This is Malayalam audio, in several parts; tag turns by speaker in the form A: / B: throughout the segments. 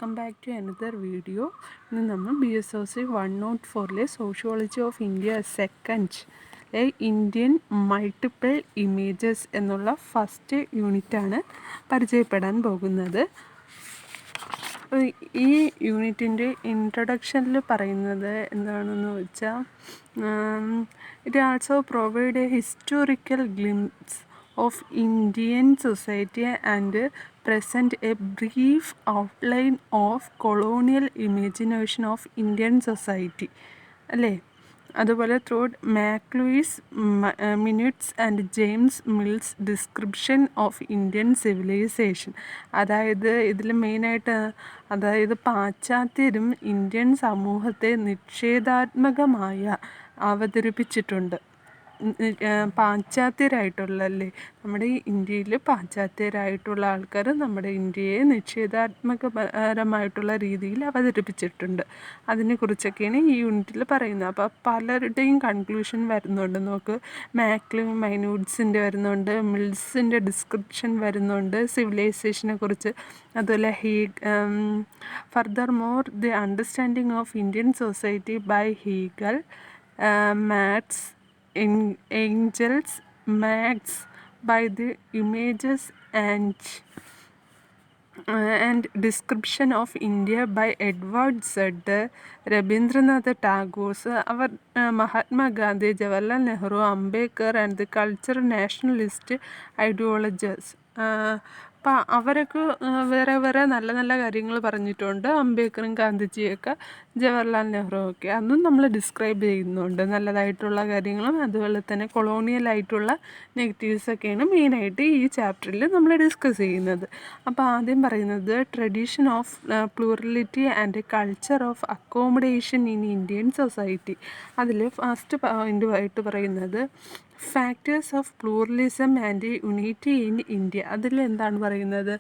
A: Welcome back to another video. ഇന്ന് നമ്മൾ BSOC 104 sociology of India second Indian multiple images എന്നുള്ള ഫസ്റ്റ് യൂണിറ്റാണ് പരിചയപ്പെടാൻ പോകുന്നത്. ഈ യൂണിറ്റിൻ്റെ ഇൻട്രൊഡക്ഷനിൽ പറയുന്നത് എന്താണെന്ന് വെച്ചാൽ, it also provide a historical glimpse of Indian society and present a brief outline of colonial imagination of Indian society. അല്ലേ? അതുപോലെ throughout Macaulay's minutes and James mills description of Indian civilisation. അതായത് ഇതിൽ മെയിനായിട്ട് പാശ്ചാത്യരും ഇന്ത്യൻ സമൂഹത്തെ നിഷേധാത്മകമായ അവതരിപ്പിച്ചിട്ടുണ്ട്. പാശ്ചാത്യരായിട്ടുള്ളല്ലേ, നമ്മുടെ ഈ ഇന്ത്യയിൽ പാശ്ചാത്യരായിട്ടുള്ള ആൾക്കാർ നമ്മുടെ ഇന്ത്യയെ നിഷേധാത്മകപരമായിട്ടുള്ള രീതിയിൽ അവതരിപ്പിച്ചിട്ടുണ്ട്. അതിനെക്കുറിച്ചൊക്കെയാണ് ഈ യൂണിറ്റിൽ പറയുന്നത്. അപ്പോൾ പലരുടെയും കൺക്ലൂഷൻ വരുന്നുണ്ട്. നോക്ക്, മാക്ലൂ മൈന്യൂട്ട്സിൻ്റെ വരുന്നുണ്ട്, മിൽസിൻ്റെ ഡിസ്ക്രിപ്ഷൻ വരുന്നുണ്ട് സിവിലൈസേഷനെ കുറിച്ച്. അതുപോലെ furthermore the understanding of Indian society by Hegel, Marx, angels, Max by the images and description of India by Edward Said, Rabindranath Tagore, our Mahatma Gandhi, Jawaharlal Nehru, Ambedkar and the cultural nationalist ideologies. അപ്പം അവരൊക്കെ വേറെ വേറെ നല്ല നല്ല കാര്യങ്ങൾ പറഞ്ഞിട്ടുണ്ട്. അംബേദ്കറും ഗാന്ധിജിയൊക്കെ ജവഹർലാൽ നെഹ്റു ഒക്കെ അന്നും നമ്മൾ ഡിസ്ക്രൈബ് ചെയ്യുന്നുണ്ട്. നല്ലതായിട്ടുള്ള കാര്യങ്ങളും അതുപോലെ തന്നെ കൊളോണിയലായിട്ടുള്ള നെഗറ്റീവ്സൊക്കെയാണ് മെയിനായിട്ട് ഈ ചാപ്റ്ററിൽ നമ്മൾ ഡിസ്കസ് ചെയ്യുന്നത്. അപ്പോൾ ആദ്യം പറയുന്നത് tradition of plurality and culture of accommodation in Indian society. അതിൽ ഫസ്റ്റ് പോയിൻ്റുമായിട്ട് പറയുന്നത് factors of pluralism and unity in India. അതിൽ എന്താണ് പറയുന്നത്?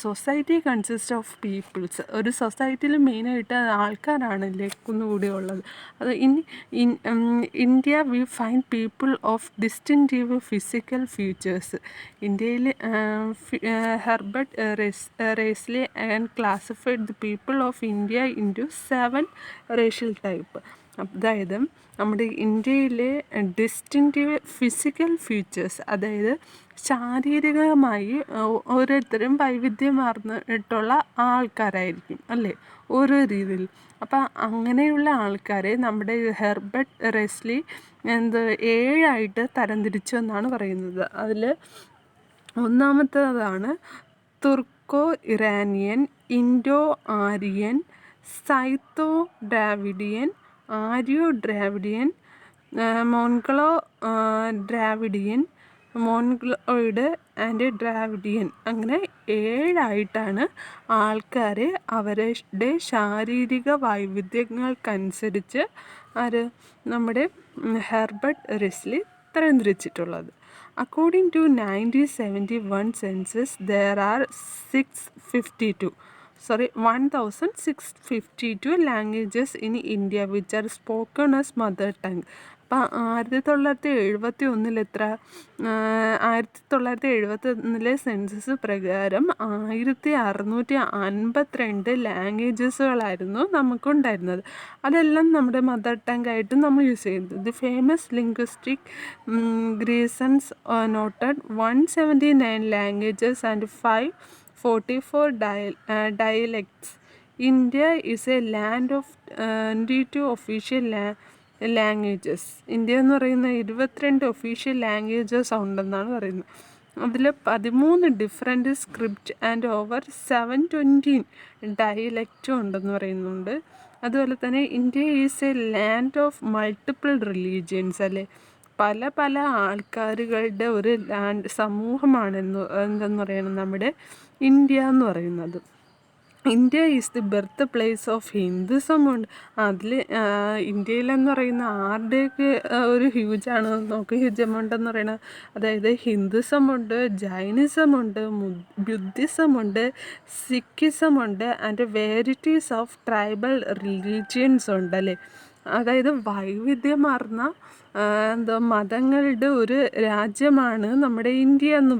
A: Society consist of peoples. ഒരു സൊസൈറ്റിയിൽ മെയിനായിട്ട് ആൾക്കാരാണല്ലേ കുന്നുകൂടിയുള്ളത്. അത് India we find people of distinctive physical features. ഇന്ത്യയിൽ Herbert Risley and classified the people of India into 7 racial type. അതായത് നമ്മുടെ ഇന്ത്യയിലെ ഡിസ്റ്റിങ്റ്റീവ് ഫിസിക്കൽ ഫീച്ചേഴ്സ്, അതായത് ശാരീരികമായി ഓരോരുത്തരും വൈവിധ്യമാർന്നിട്ടുള്ള ആൾക്കാരായിരിക്കും അല്ലേ, ഓരോ രീതിയിൽ. അപ്പം അങ്ങനെയുള്ള ആൾക്കാരെ നമ്മുടെ ഹെർബർട്ട് റെസ്ലി 7 തരംതിരിച്ചു എന്നാണ് പറയുന്നത്. അതിൽ ഒന്നാമത്തേതാണ് Turko Iranian, Indo Aryan, Scytho Dravidian, Aryo Dravidian, Mongolo Dravidian, Mongoloid and Dravidian. അങ്ങനെ 7 ആൾക്കാരെ അവരുടെ ശാരീരിക വൈവിധ്യങ്ങൾക്കനുസരിച്ച് നമ്മുടെ ഹെർബർട്ട് റെസ്ലി തരംതിരിച്ചിട്ടുള്ളത്. According to 1971 census, there are 1652 languages in India which are spoken as mother tongue. അപ്പം 1971 സെൻസസ് പ്രകാരം 1652 ലാംഗ്വേജസുകളായിരുന്നു നമുക്കുണ്ടായിരുന്നത്. അതെല്ലാം നമ്മുടെ മദർ ടങ് ആയിട്ട് നമ്മൾ യൂസ് ചെയ്യുന്നത്. The famous linguistic Grierson's noted 179 languages and 544 dialects. India is a land of 22 official languages. India എന്ന് പറയുന്ന 22 ഒഫീഷ്യൽ ലാംഗ്വേജസ് ഉണ്ടെന്നാണ് പറയുന്നത്. അതിൽ 13 ഡിഫറെൻറ്റ് സ്ക്രിപ്റ്റ് ആൻഡ് ഓവർ 720 ഡയലക്റ്റും ഉണ്ടെന്ന് പറയുന്നുണ്ട്. അതുപോലെ തന്നെ India is a land of multiple religions അല്ലേ, പല പല ആൾക്കാരുകളുടെ ഒരു സമൂഹമാണെന്ന് എന്തെന്ന് പറയുന്നത് നമ്മുടെ ഇന്ത്യ എന്ന് പറയുന്നത്. India is the birth place of Hinduism ഉണ്ട്. അതിൽ ഇന്ത്യയിലെന്ന് പറയുന്ന ആരുടെയൊക്കെ ഒരു ഹ്യൂജാണ് നോക്ക്, ഹ്യൂജ് എമൗണ്ട് എന്ന് പറയുന്നത്. അതായത് ഹിന്ദുസമുണ്ട്, ജൈനിസമുണ്ട്, ബുദ്ധിസമുണ്ട്, സിഖിസമുണ്ട് and varieties of tribal religions ഉണ്ടല്ലേ. അതായത് വൈവിധ്യമാർന്ന മതങ്ങളുടെ ഒരു രാജ്യമാണ് നമ്മുടെ ഇന്ത്യ എന്ന്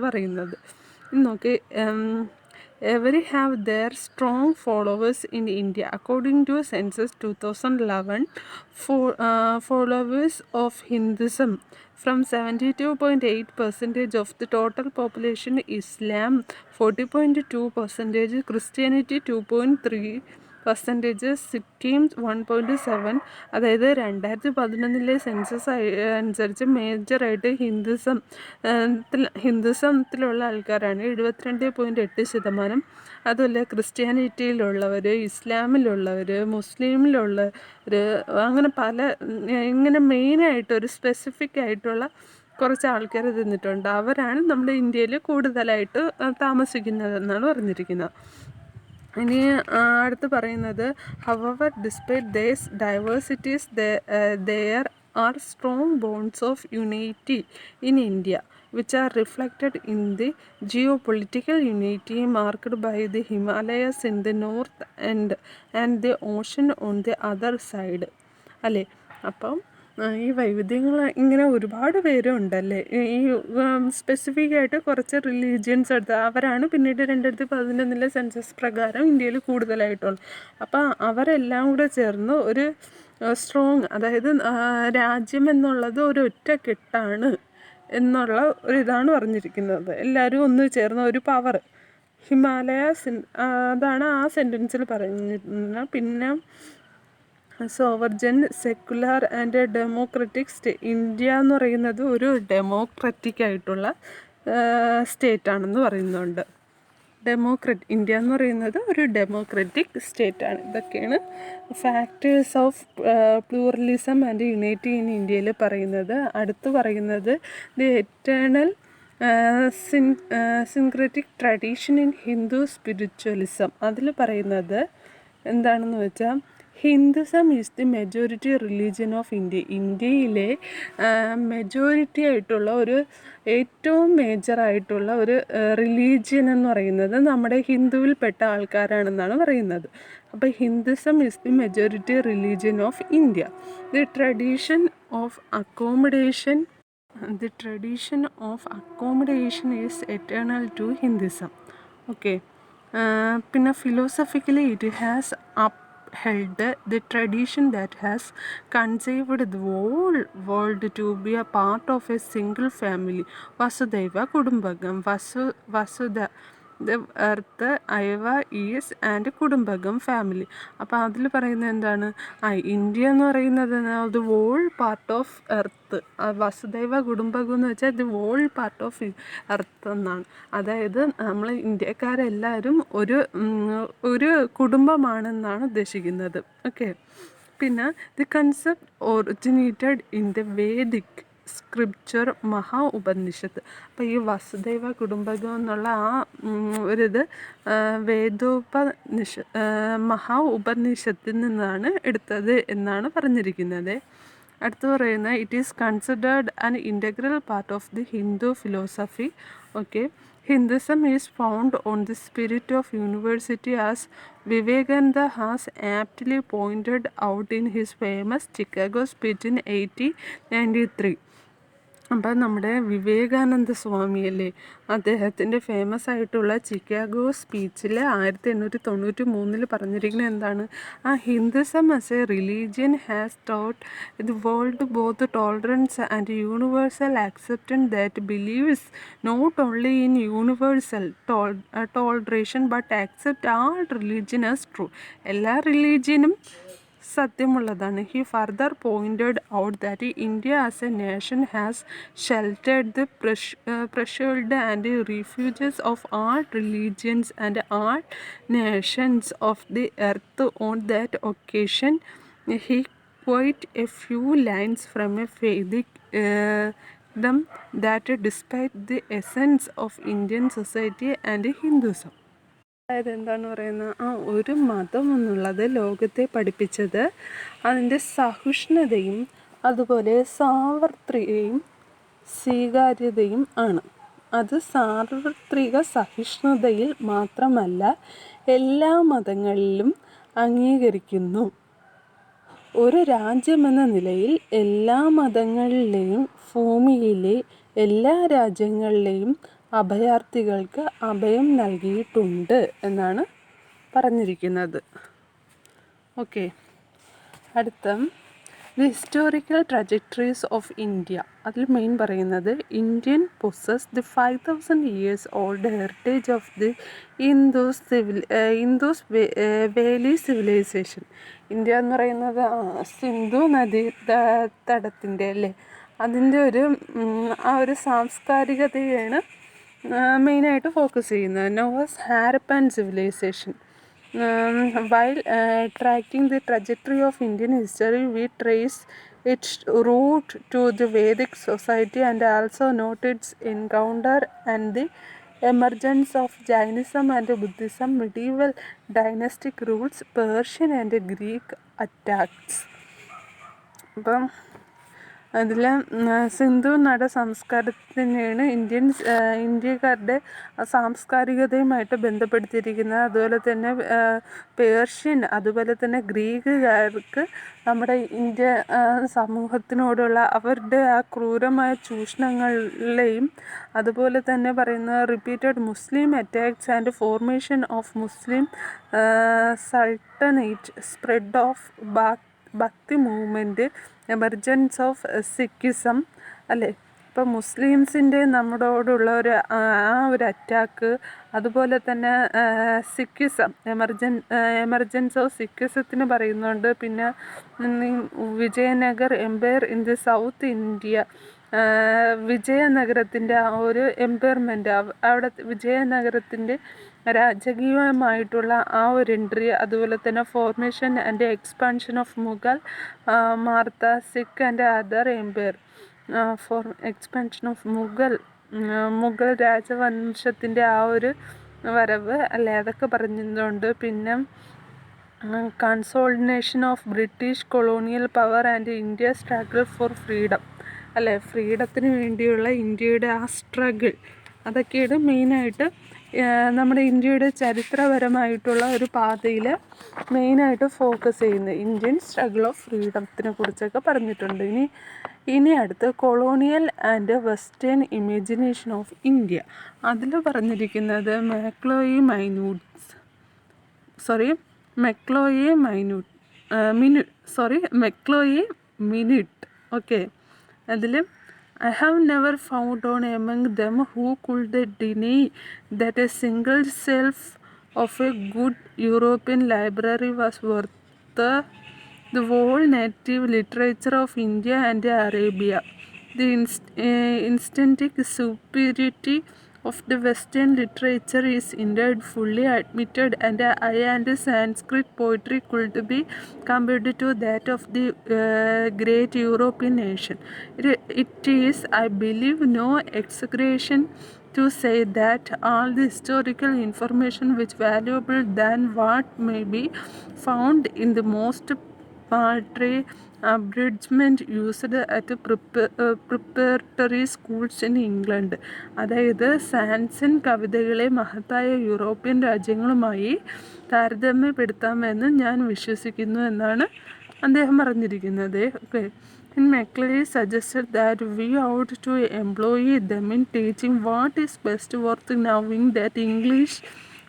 A: പറയുന്നത്. നോക്ക്, every have their strong followers in India. According to Census 2011, followers of Hinduism from 72.8% of the total population, Islam 40.2%, Christianity 2.3%, Sikkim 1.7. അതായത് 2011 സെൻസസ് അനുസരിച്ച് മേജറായിട്ട് ഹിന്ദുസത്തിലുള്ള ആൾക്കാരാണ് 72.8%. അതുമല്ല ക്രിസ്ത്യാനിറ്റിയിലുള്ളവർ, ഇസ്ലാമിലുള്ളവർ, മുസ്ലിമിലുള്ളവർ, അങ്ങനെ പല ഇങ്ങനെ മെയിനായിട്ട് ഒരു സ്പെസിഫിക് ആയിട്ടുള്ള കുറച്ച് ആൾക്കാർ നിന്നിട്ടുണ്ട്. അവരാണ് നമ്മുടെ ഇന്ത്യയിൽ കൂടുതലായിട്ട് താമസിക്കുന്നതെന്നാണ് പറഞ്ഞിരിക്കുന്നത്. ഇനി അടുത്ത് പറയുന്നത്, however despite these diversities there are strong bonds of unity in India which are reflected in the geopolitical unity marked by the Himalayas in the north and the ocean on the other side. അല്ലേ? അപ്പം ഈ വൈവിധ്യങ്ങൾ ഇങ്ങനെ ഒരുപാട് പേരുണ്ടല്ലേ. ഈ സ്പെസിഫിക് ആയിട്ട് കുറച്ച് റിലീജിയൻസ് എടുത്ത് അവരാണ് പിന്നീട് 2011 സെൻസസ് പ്രകാരം ഇന്ത്യയിൽ കൂടുതലായിട്ടുള്ളത്. അപ്പം അവരെല്ലാം കൂടെ ചേർന്ന് ഒരു സ്ട്രോങ്, അതായത് രാജ്യം എന്നുള്ളത് ഒരു ഒറ്റക്കെട്ടാണ് എന്നുള്ള ഒരിതാണ് പറഞ്ഞിരിക്കുന്നത്. എല്ലാവരും ഒന്ന് ചേർന്ന ഒരു പവർ ഹിമാലയാസ്, അതാണ് ആ സെൻറ്റൻസിൽ പറഞ്ഞിരുന്നത്. പിന്നെ സോവർജൻ, സെക്കുലർ ആൻഡ് ഡെമോക്രറ്റിക് ഇന്ത്യ എന്ന് പറയുന്നത് ഒരു ഡെമോക്രറ്റിക് ആയിട്ടുള്ള സ്റ്റേറ്റാണെന്ന് പറയുന്നുണ്ട്. ഇന്ത്യ എന്ന് പറയുന്നത് ഒരു ഡെമോക്രറ്റിക് സ്റ്റേറ്റാണ്. ഇതൊക്കെയാണ് factors of pluralism and unity in ഇന്ത്യയിൽ പറയുന്നത്. അടുത്ത് പറയുന്നത് the eternal syncretic tradition in Hindu spiritualism. അതിൽ പറയുന്നത് എന്താണെന്ന് വെച്ചാൽ, Hinduism is the majority religion of India. ഇന്ത്യയിലെ മെജോറിറ്റി ആയിട്ടുള്ള ഒരു ഏറ്റവും മേജറായിട്ടുള്ള ഒരു റിലീജിയൻ എന്ന് പറയുന്നത് നമ്മുടെ ഹിന്ദുവിൽപ്പെട്ട ആൾക്കാരാണെന്നാണ് പറയുന്നത്. അപ്പോൾ Hinduism is the majority religion of India. The tradition of accommodation is eternal to Hinduism. Okay. പിന്നെ philosophically it has held the tradition that has conceived the whole world to be a part of a single family, Vasudhaiva Kudumbakam. Vasudha the earth, Aiva is and Kudumbakam family. അപ്പോൾ അതിൽ പറയുന്നത് എന്താണ്, ഇന്ത്യ എന്ന് പറയുന്നത് the whole part of earth. വസുദൈവ കുടുംബകം എന്ന് വെച്ചാൽ the whole part of earth എന്നാണ്. അതായത് നമ്മൾ ഇന്ത്യക്കാരെല്ലാവരും ഒരു കുടുംബമാണെന്നാണ് ഉദ്ദേശിക്കുന്നത്. ഓക്കെ. പിന്നെ the concept originated in the Vedic scripture Maha Upanishad. അപ്പോൾ ഈ വസുദൈവ കുടുംബകം എന്നുള്ള ആ ഒരിത് മഹാ ഉപനിഷത്തിൽ നിന്നാണ് എടുത്തത് എന്നാണ് പറഞ്ഞിരിക്കുന്നത്. അടുത്ത് പറയുന്നത്, it is considered an integral part of the Hindu philosophy. Okay. Hinduism is found on the spirit of universality, as Vivekananda has aptly pointed out in his famous Chicago speech in 1893. അപ്പം നമ്മുടെ വിവേകാനന്ദ സ്വാമിയല്ലേ, അദ്ദേഹത്തിൻ്റെ ഫേമസ് ആയിട്ടുള്ള ചിക്കാഗോ സ്പീച്ചിൽ 1893 പറഞ്ഞിരിക്കുന്നത് എന്താണ്, Hinduism as a religion has taught the world both tolerance and universal acceptance that believes not only in universal toleration but accept all religion as true. എല്ലാ റിലീജിയനും സത്യമുള്ളതാണ്. He further pointed out that India as a nation has sheltered the pressured and refugees of all religions and all nations of the earth. On that occasion he quoted a few lines from a Vedic them that despite the essence of Indian society and Hinduism. അതായത് എന്താണ് പറയുന്നത്, ഒരു മതം എന്നുള്ളത് ലോകത്തെ പഠിപ്പിച്ചത് അതിൻ്റെ സഹിഷ്ണുതയും അതുപോലെ സാർവത്രികയും സ്വീകാര്യതയും ആണ്. അത് സാർവത്രിക സഹിഷ്ണുതയിൽ മാത്രമല്ല, എല്ലാ മതങ്ങളിലും അംഗീകരിക്കുന്നു. ഒരു രാജ്യമെന്ന നിലയിൽ എല്ലാ മതങ്ങളിലെയും ഭൂമിയിലെ എല്ലാ രാജ്യങ്ങളിലെയും അഭയാർത്ഥികൾക്ക് അഭയം നൽകിയിട്ടുണ്ട് എന്നാണ് പറഞ്ഞിരിക്കുന്നത്. ഓക്കെ, അടുത്ത the historical trajectories of India. അതിൽ മെയിൻ പറയുന്നത് Indian possess the 5000 years old heritage of the indoors വേലി സിവിലൈസേഷൻ. ഇന്ത്യ എന്ന് പറയുന്നത് സിന്ധു നദീ തടത്തിൻ്റെ അല്ലേ, അതിൻ്റെ ആ ഒരു സാംസ്കാരികതയാണ് മെയിനായിട്ട് ഫോക്കസ് ചെയ്യുന്നത്. നോവസ് Harappan civilisation. While tracking the trajectory of Indian history, we trace its root to the Vedic society and also note its encounter and the emergence of Jainism and Buddhism, medieval dynastic rules, Persian and Greek attacks. അപ്പം അതിൽ സിന്ധു നട സംസ്കാരത്തിനെയാണ് ഇന്ത്യക്കാരുടെ സാംസ്കാരികതയുമായിട്ട് ബന്ധപ്പെടുത്തിയിരിക്കുന്നത്. അതുപോലെ തന്നെ പേർഷ്യൻ, അതുപോലെ തന്നെ ഗ്രീക്കുകാർക്ക് നമ്മുടെ ഇന്ത്യ സമൂഹത്തിനോടുള്ള അവരുടെ ആ ക്രൂരമായ ചൂഷണങ്ങളെയും, അതുപോലെ തന്നെ പറയുന്ന repeated Muslim attacks and formation of Muslim sultanate, spread of Bhakti movement, emergence of Sikhism അല്ലേ. ഇപ്പം മുസ്ലിംസിൻ്റെ നമ്മളോടുള്ള ഒരു അറ്റാക്ക്, അതുപോലെ തന്നെ സിക്കിസം, എമർജൻസ് ഓഫ് സിക്കിസത്തിന് പറയുന്നുണ്ട്. പിന്നെ Vijayanagar empire in the south India, വിജയനഗരത്തിൻ്റെ ആ ഒരു എംപയർമെൻറ്റ്, അവിടെ വിജയനഗരത്തിൻ്റെ രാജകീയമായിട്ടുള്ള ആ ഒരു എൻട്രി, അതുപോലെ തന്നെ formation and expansion of Mughal, Maratha, Sikh and other empire, for expansion of Mughal രാജവംശത്തിൻ്റെ ആ ഒരു വരവ് അല്ലേ, അതൊക്കെ പറഞ്ഞിട്ടുണ്ട്. പിന്നെ consolidation of British colonial power and India struggle for freedom അല്ലേ, ഫ്രീഡത്തിന് വേണ്ടിയുള്ള ഇന്ത്യയുടെ ആ സ്ട്രഗിൾ, അതൊക്കെയാണ് മെയിനായിട്ട് നമ്മുടെ ഇന്ത്യയുടെ ചരിത്രപരമായിട്ടുള്ള ഒരു പാതയിൽ മെയിനായിട്ട് ഫോക്കസ് ചെയ്യുന്നത്. ഇന്ത്യൻ സ്ട്രഗിൾ ഓഫ് ഫ്രീഡത്തിനെ കുറിച്ചൊക്കെ പറഞ്ഞിട്ടുണ്ട്. ഇനി അടുത്ത് colonial and western imagination of India. അതിൽ പറഞ്ഞിരിക്കുന്നത് മെക്ലോയെ മിനിറ്റ്. ഓക്കെ, അതിൽ I have never found one among them who could deny that a single shelf of a good European library was worth the whole native literature of India and Arabia. The intrinsic superiority of the Western literature is indeed fully admitted, and and Sanskrit poetry could be compared to that of the great European nation. It is, I believe, no exaggeration to say that all the historical information which valuable than what may be found in the most paltry abridgment used at preparatory schools in England. അതായത് സാൻസൺ കവിതകളെ മഹത്തായ യൂറോപ്യൻ രാജ്യങ്ങളുമായി താരതമ്യപ്പെടുത്താമെന്ന് ഞാൻ വിശ്വസിക്കുന്നു എന്നാണ് അദ്ദേഹം പറഞ്ഞിരിക്കുന്നത്. Okay, Maclay suggested that we ought to employ them in teaching what is best worth knowing, that English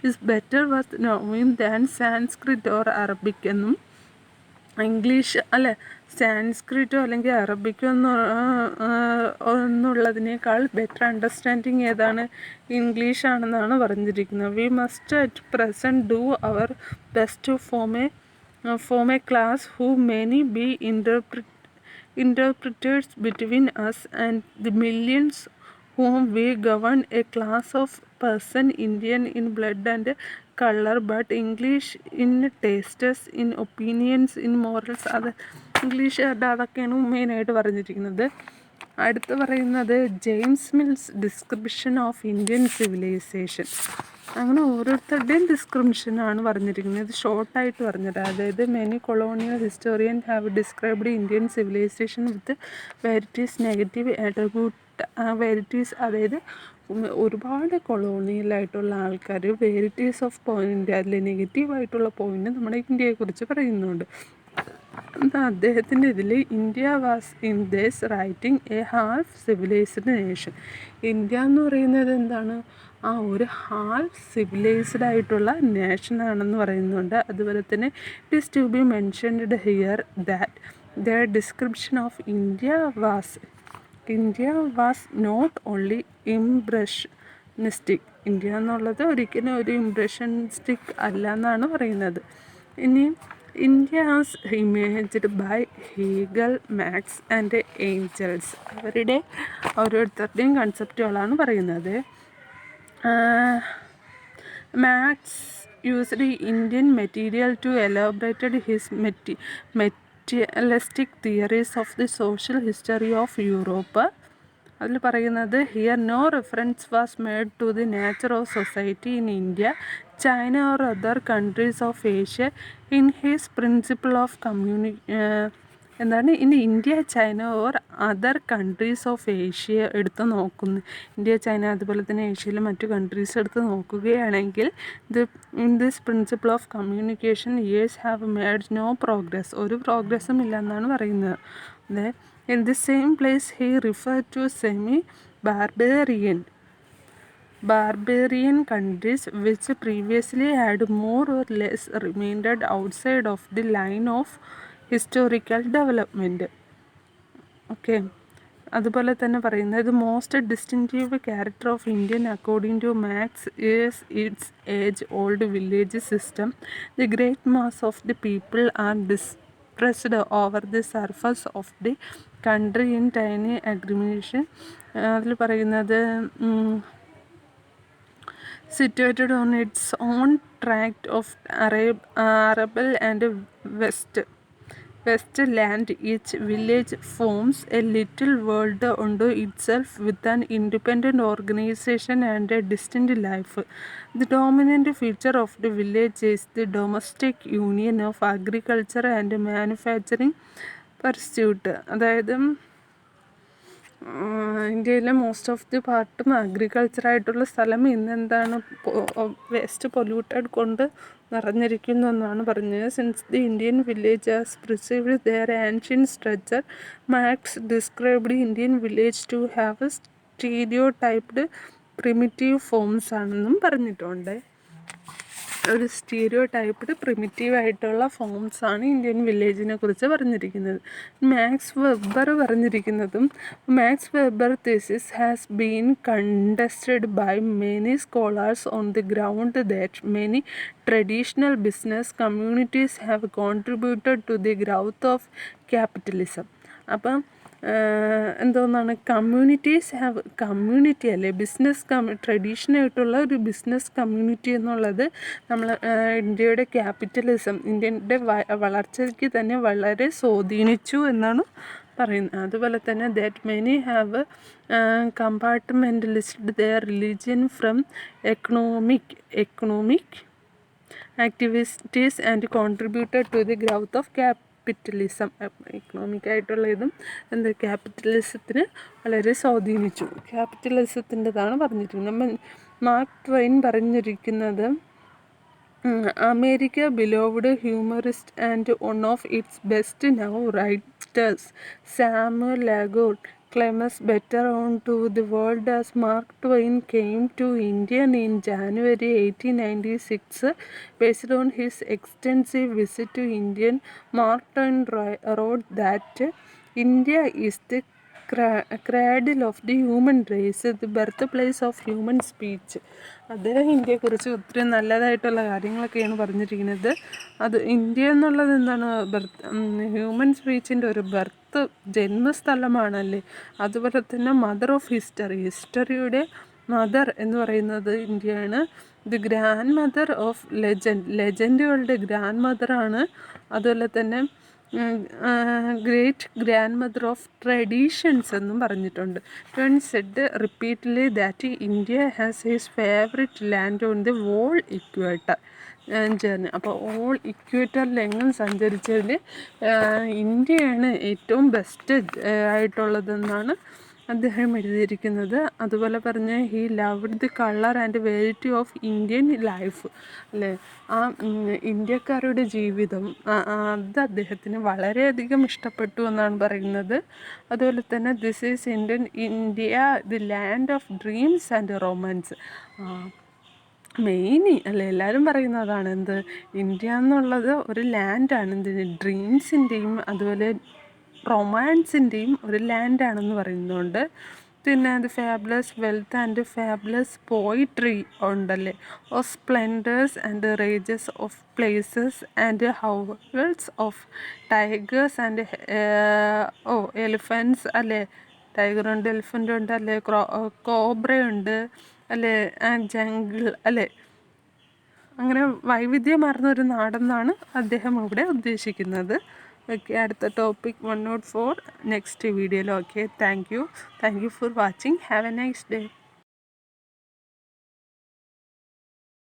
A: is better worth knowing than Sanskrit or Arabic എന്നും, ഇംഗ്ലീഷ് അല്ലെ സാൻസ്ക്രിറ്റോ അല്ലെങ്കിൽ അറബിക്കോ എന്നുള്ളതിനേക്കാൾ ബെറ്റർ അണ്ടർസ്റ്റാൻഡിങ് ഏതാണ്, ഇംഗ്ലീഷാണെന്നാണ് പറഞ്ഞിരിക്കുന്നത്. We must at present do our best to form a class who many be interpreters between us and the millions whom we govern, a class of person Indian in blood and color, but English in tastes, in opinions, in morals. അത് ഇംഗ്ലീഷുകാരുടെ അതൊക്കെയാണ് മെയിനായിട്ട് പറഞ്ഞിരിക്കുന്നത്. അടുത്ത് പറയുന്നത് James mills description of Indian civilisation. അങ്ങനെ ഓരോരുത്തരുടെയും ഡിസ്ക്രിപ്ഷനാണ് പറഞ്ഞിരിക്കുന്നത്. ഇത് ഷോർട്ടായിട്ട് പറഞ്ഞത്. അതായത് many colonial historian have described Indian civilisation with varieties negative attribute. Varieties അതായത് ഒരുപാട് കൊളോണിയലായിട്ടുള്ള ആൾക്കാർ വെരിറ്റീസ് ഓഫ് പോയിൻ്റ്, അതിൽ നെഗറ്റീവായിട്ടുള്ള പോയിൻ്റ് നമ്മുടെ ഇന്ത്യയെക്കുറിച്ച് പറയുന്നുണ്ട്. അദ്ദേഹത്തിൻ്റെ ഇതിൽ India was in this writing A half civilised nation. India എന്ന് പറയുന്നത് എന്താണ്? ഒരു ഹാഫ് സിവിലൈസ്ഡ് ആയിട്ടുള്ള നേഷനാണെന്ന് പറയുന്നുണ്ട്. അതുപോലെ തന്നെ it is to be mentioned here that the description of India was not only impressionistic. India എന്നുള്ളത് ഒരിക്കലും ഒരു ഇംപ്രഷനിസ്റ്റിക് അല്ല എന്നാണ് പറയുന്നത്. ഇനി India's imaged by Hegel, Marx and Engels. അവരുടെ ഓരോരുത്തരുടെയും കൺസെപ്റ്റുകളാണ് പറയുന്നത്. Marx used Indian material to elaborated his materialistic theories of the social history of Europe. അതിൽ പറയുന്നത് here no reference was made to the nature of society in India, China or other countries of Asia in his principle of ഇനി India, China or other countries of Asia എടുത്ത് നോക്കുന്നു. ഇന്ത്യ, ചൈന അതുപോലെ തന്നെ ഏഷ്യയിലെ മറ്റു കൺട്രീസ് എടുത്ത് നോക്കുകയാണെങ്കിൽ in this principle of communication years have made no progress. ഒരു പ്രോഗ്രസ്സും ഇല്ല എന്നാണ് പറയുന്നത്. In the same place he referred to barbarian countries which previously had more or less remained outside of the line of historical development. Okay. അതുപോലെ തന്നെ പറയുന്നത് most distinctive character of Indian according to Max is its age old village system. The great mass of the people are spread over the surface of the country in tiny aggregation. അതിൽ പറയുന്നത് situated on its own tract of arable and westland, each village forms a little world unto itself with an independent organization and a distinct life. The dominant feature of the village is the domestic union of agriculture and manufacturing pursuit. അതായത് ഇന്ത്യയിലെ മോസ്റ്റ് ഓഫ് ദി പാർട്ടും അഗ്രികൾച്ചറായിട്ടുള്ള സ്ഥലം ഇന്നെന്താണ് വേസ്റ്റ് പൊല്യൂട്ടഡ് കൊണ്ട് നിറഞ്ഞിരിക്കുന്നു എന്നാണ് പറഞ്ഞത്. Since the Indian village has preserved their ancient structure, Marx described Indian village to have stereotyped primitive forms ആണെന്നും പറഞ്ഞിട്ടുണ്ട്. ഒരു സ്റ്റീരിയോടൈപ്ഡ് പ്രിമിറ്റീവ് ആയിട്ടുള്ള ഫോംസാണ് ഇന്ത്യൻ വില്ലേജിനെ കുറിച്ച് പറഞ്ഞിരിക്കുന്നത്. Max Weber thesis has been contested by many scholars on the ground that many traditional business communities have contributed to the growth of capitalism. അപ്പം എന്തോന്നാണ് കമ്മ്യൂണിറ്റി അല്ലേ, ട്രഡീഷണലായിട്ടുള്ള ഒരു ബിസിനസ് കമ്മ്യൂണിറ്റി എന്നുള്ളത് നമ്മൾ ഇന്ത്യയുടെ ക്യാപിറ്റലിസം, ഇന്ത്യയുടെ വളർച്ചയ്ക്ക് തന്നെ വളരെ സ്വാധീനിച്ചു എന്നാണ് പറയുന്നത്. അതുപോലെ തന്നെ that many have compartmentalised their religion from economic activities and contributed to the growth of capitalism. എക്കണോമിക്കായിട്ടുള്ള ഇതും ക്യാപിറ്റലിസത്തിന് വളരെ സ്വാധീനിച്ചു. ക്യാപിറ്റലിസത്തിൻ്റെതാണ് പറഞ്ഞിരിക്കുന്നത്. മാർക്ക് ട്വൈൻ പറഞ്ഞിരിക്കുന്നത് America, beloved humorist and one of its best now writers, Samuel Lagod, claims better known to the world as Mark Twain came to India in January 1896. Based on his extensive visit to India, Mark Twain wrote that India is the cradle of the human race, the birthplace of human speech. അദ്ദേഹം ഇന്ത്യയെക്കുറിച്ച് ഒത്തിരി നല്ലതായിട്ടുള്ള കാര്യങ്ങളൊക്കെയാണ് പറഞ്ഞിരിക്കുന്നത്. അത് ഇന്ത്യ എന്നുള്ളത് എന്താണ്, ഹ്യൂമൻ സ്പീച്ചിൻ്റെ ഒരു ജന്മസ്ഥലമാണല്ലേ. അതുപോലെ തന്നെ മദർ ഓഫ് ഹിസ്റ്ററിയുടെ മദർ എന്ന് പറയുന്നത് ഇന്ത്യയാണ്. ദി ഗ്രാൻഡ് മദർ ഓഫ് ലെജൻഡുകളുടെ ഗ്രാൻഡ് മദറാണ്. അതുപോലെ തന്നെ great grand mother of traditions എന്നും പറഞ്ഞിട്ടുണ്ട്. Twain said repeatedly that India has his favourite land on the whole equator journey. അപ്പോൾ ഓൾ ഇക്വേറ്ററിലെങ്ങും സഞ്ചരിച്ചതിൽ ഇന്ത്യയാണ് ഏറ്റവും ബെസ്റ്റ് ആയിട്ടുള്ളതെന്നാണ് അദ്ദേഹം എഴുതിയിരിക്കുന്നത്. അതുപോലെ പറഞ്ഞ് he loved the colour and variety of Indian life, അല്ലേ? ആ ഇന്ത്യക്കാരുടെ ജീവിതം അത് അദ്ദേഹത്തിന് വളരെയധികം ഇഷ്ടപ്പെട്ടു എന്നാണ് പറയുന്നത്. അതുപോലെ തന്നെ this is India the land of dreams and romance. Main അല്ലേ, എല്ലാവരും പറയുന്നതാണ് എന്ത്, ഇന്ത്യ എന്നുള്ളത് ഒരു ലാൻഡാണ്, എന്തിന്, ഡ്രീംസിൻ്റെയും അതുപോലെ റൊമാൻസിൻ്റെയും ഒരു ലാൻഡാണെന്ന് പറയുന്നുണ്ട്. പിന്നെ അത് fabulous wealth and fabulous poetry ഉണ്ടല്ലേ, of splendours and rags of palaces and hovels of tigers and elephants, അല്ലേ? ടൈഗറുണ്ട്, എലിഫൻ്റ് ഉണ്ട്, അല്ലേ? കോബ്രയുണ്ട്, അല്ലേ? ജംഗിൾ, അല്ലേ? അങ്ങനെ വൈവിധ്യമാർന്ന ഒരു നാടെന്നാണ് അദ്ദേഹം ഇവിടെ ഉദ്ദേശിക്കുന്നത്. ഓക്കെ, അടുത്ത ടോപ്പിക് 104 നെക്സ്റ്റ് വീഡിയോയിൽ. Okay, thank you for watching. Have A nice day.